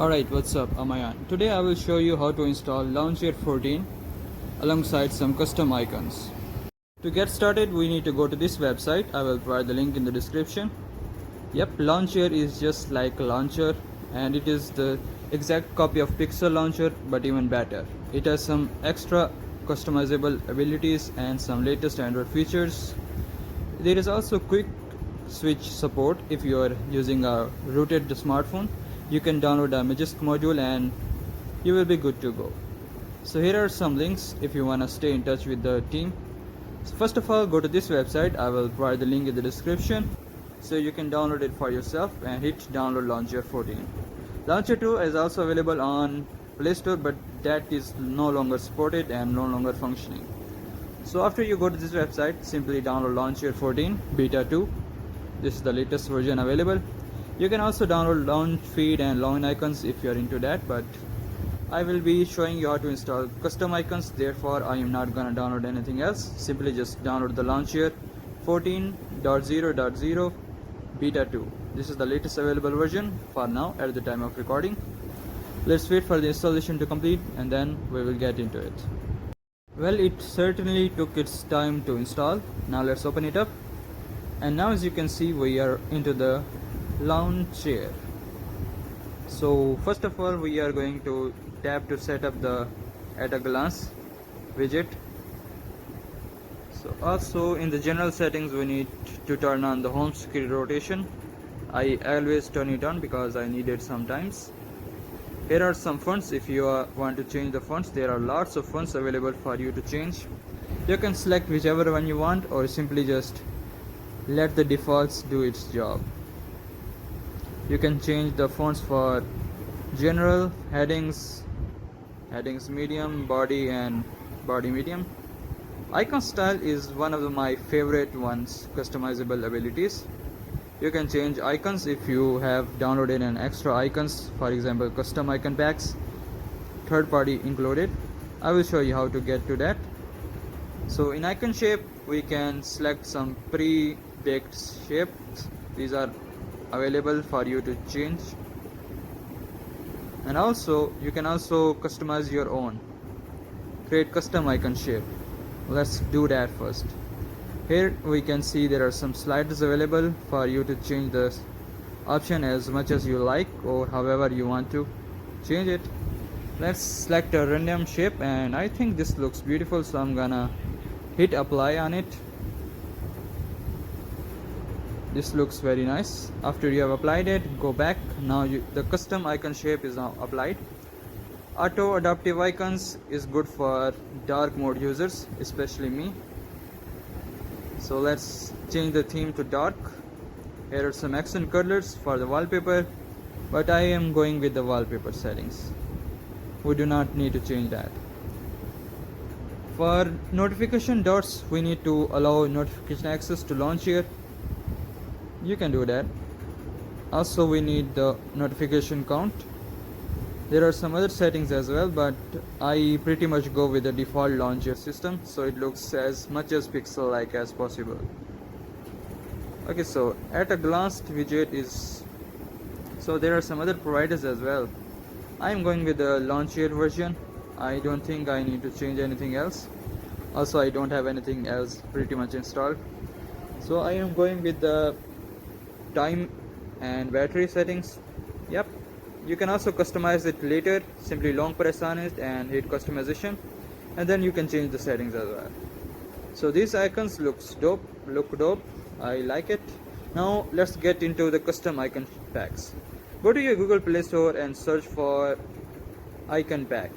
Alright, what's up? Amayan. Today I will show you how to install Lawnchair 14 alongside some custom icons. To get started, we need to go to this website. I will provide the link in the description. Yep, Lawnchair is just like a launcher, and it is the exact copy of Pixel Launcher but even better. It has some extra customizable abilities and some latest Android features. There is also quick switch support. If you are using a rooted smartphone, you can download a Magisk module and you will be good to go. So here are some links if you want to stay in touch with the team. So first of all, go to this website. I will provide the link in the description so you can download it for yourself and hit download Launcher 14. Launcher 2 is also available on Play Store, but that is no longer supported and no longer functioning. So after you go to this website, simply download Launcher 14 Beta 2. This is the latest version available. You can also download launch feed and lawn icons if you are into that, but I will be showing you how to install custom icons, therefore I am not gonna download anything else. Simply just download the Launcher 14.0.0 Beta 2. This is the latest available version for now at the time of recording. Let's wait for the installation to complete and then we will get into it. Well, it certainly took its time to install. Now let's open it up. And now as you can see, we are into the Lawnchair. So first of all, we are going to tap to set up the at a glance widget. So also in the general settings, we need to turn on the home screen rotation. I always turn it on because I need it sometimes. Here are some fonts. If you want to change the fonts, there are lots of fonts available for you to change. You can select whichever one you want or simply just let the defaults do its job. You can change the fonts for general, headings medium, body and body medium. Icon style is one of my favorite ones, customizable abilities. You can change icons if you have downloaded an extra icons, for example custom icon packs, third party included. I will show you how to get to that. So in icon shape, we can select some pre-baked shapes. These are available for you to change, and also you can also customize your own, create custom icon shape. Let's do that first. Here we can see there are some sliders available for you to change the option as much as you like or however you want to change it. Let's select a random shape, and I think this looks beautiful, so I'm gonna hit apply on it. This looks very nice. After you have applied it, go back. Now the custom icon shape is now applied. Auto adaptive icons is good for dark mode users, especially me. So let's change the theme to dark. Here are some accent colors for the wallpaper, but I am going with the wallpaper settings. We do not need to change that. For notification dots, we need to allow notification access to Lawnchair. You can do that. Also we need the notification count. There are some other settings as well, but I pretty much go with the default Lawnchair system, so it looks as much as pixel like as possible. Okay, so at a glance widget is, so there are some other providers as well. I am going with the Lawnchair version. I don't think I need to change anything else. Also I don't have anything else pretty much installed, so I am going with the time and battery settings. Yep, you can also customize it later. Simply long press on it and hit customization, and then you can change the settings as well. So these icons look dope. I like it. Now let's get into the custom icon packs. Go to your Google Play Store and search for icon pack.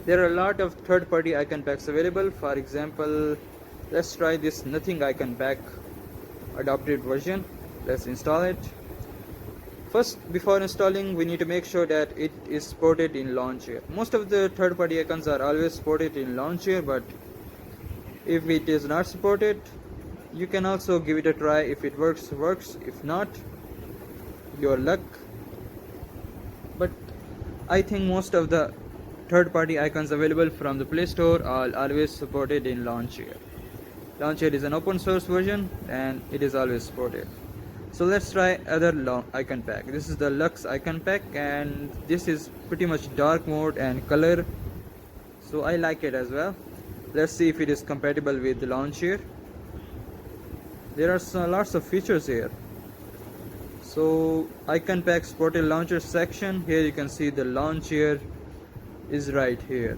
There are a lot of third-party icon packs available. For example, let's try this nothing icon pack adopted version. Let's install it. First, before installing, we need to make sure that it is supported in Lawnchair. Most of the third-party icons are always supported in Lawnchair, but if it is not supported, you can also give it a try. If it works, if not, your luck. But I think most of the third-party icons available from the Play Store are always supported in Lawnchair. Lawnchair is an open source version and it is always supported. So let's try other icon pack. This is the LuX IconPack, and this is pretty much dark mode and color, so I like it as well. Let's see if it is compatible with the Lawnchair. There are lots of features here. So IconPack supported launcher section. Here you can see the Lawnchair is right here.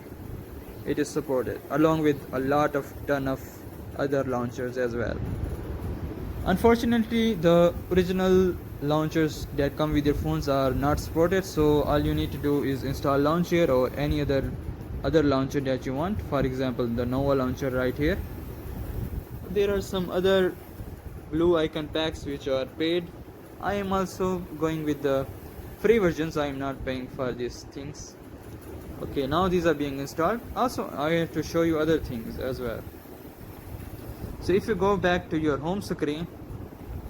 It is supported along with a lot of ton of other launchers as well. Unfortunately, the original launchers that come with your phones are not supported, so all you need to do is install Lawnchair or any other launcher that you want. For example, the Nova launcher right here. There are some other blue icon packs which are paid. I am also going with the free versions. I am not paying for these things. Okay, now these are being installed. Also, I have to show you other things as well. So if you go back to your home screen,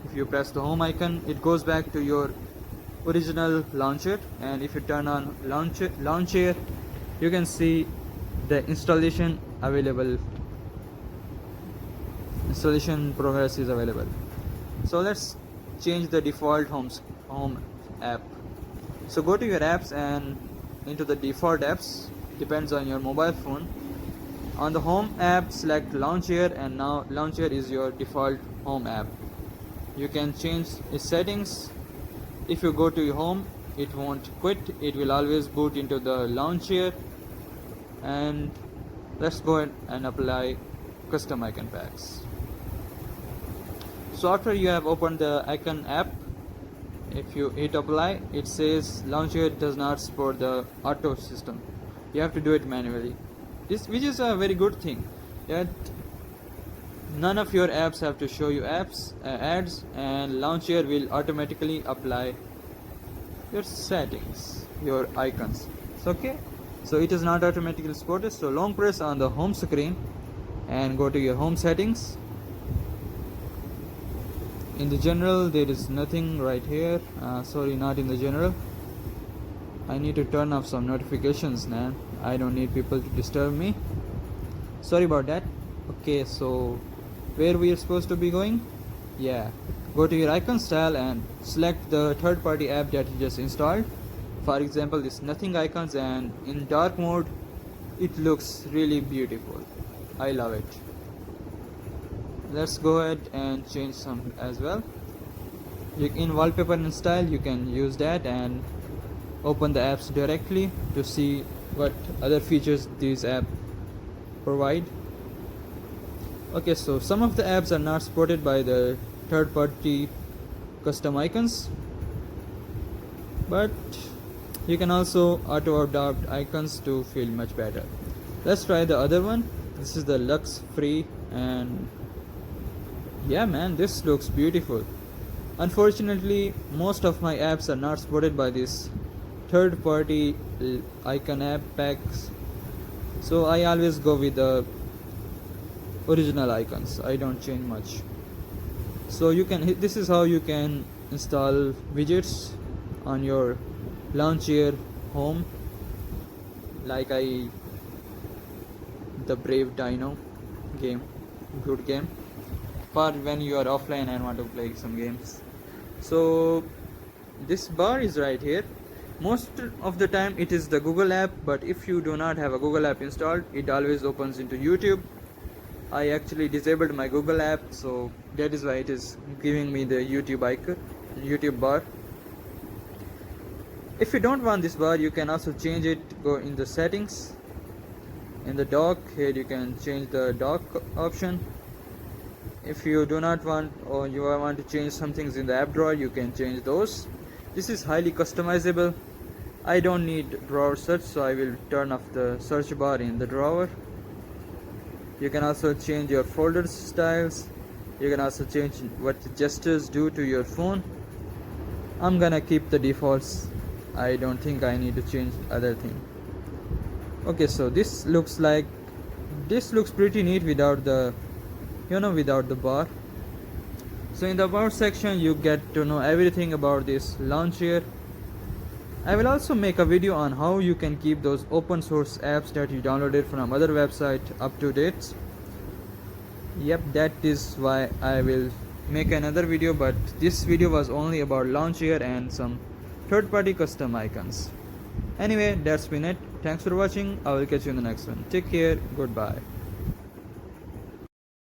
if you press the home icon, it goes back to your original launcher, and if you turn on Lawnchair, you can see the installation available. Installation progress is available. So let's change the default home app. So go to your apps and into the default apps, depends on your mobile phone. On the home app, select Lawnchair, and now Lawnchair is your default home app. You can change its settings. If you go to your home, it won't quit, it will always boot into the Lawnchair. And let's go ahead and apply custom icon packs. So after you have opened the icon app, if you hit apply, it says Lawnchair does not support the auto system. You have to do it manually. Which is a very good thing, that none of your apps have to show you ads, and Lawnchair will automatically apply your settings, your icons. It's okay. So it is not automatically supported. So long press on the home screen and go to your home settings. In the general, there is nothing right here. Sorry, not in the general. I need to turn off some notifications, man. I don't need people to disturb me. Sorry about that. Okay, so where we are supposed to be going? Yeah, go to your icon style and select the third-party app that you just installed. For example, this nothing icons, and in dark mode it looks really beautiful. I love it. Let's go ahead and change some as well. In wallpaper and style, you can use that and open the apps directly to see what other features these apps provide. Okay, so some of the apps are not supported by the third-party custom icons, but you can also auto-adopt icons to feel much better. Let's try the other one. This is the LuX Free, and yeah, man, this looks beautiful. Unfortunately, most of my apps are not supported by this third-party icon app packs, so I always go with the original icons. I don't change much. So you can, this is how you can install widgets on your Lawnchair home, like the Brave Dino game, good game for when you are offline and want to play some games. So this bar is right here. Most of the time it is the Google app, but if you do not have a Google app installed, it always opens into YouTube. I actually disabled my Google app, so that is why it is giving me the YouTube icon, YouTube bar. If you don't want this bar, you can also change it. Go in the settings, in the dock, here you can change the dock option. If you do not want, or you want to change some things in the app drawer, you can change those. This is highly customizable. I don't need drawer search, so I will turn off the search bar in the drawer. You can also change your folder styles. You can also change what the gestures do to your phone. I'm gonna keep the defaults. I don't think I need to change other thing. Okay, so this looks pretty neat without the without the bar. So in the about section, you get to know everything about this Lawnchair. I will also make a video on how you can keep those open source apps that you downloaded from other website up to date. Yep, that is why I will make another video, but this video was only about Lawnchair and some third-party custom icons. Anyway, that's been it. Thanks for watching. I will catch you in the next one. Take care. Goodbye.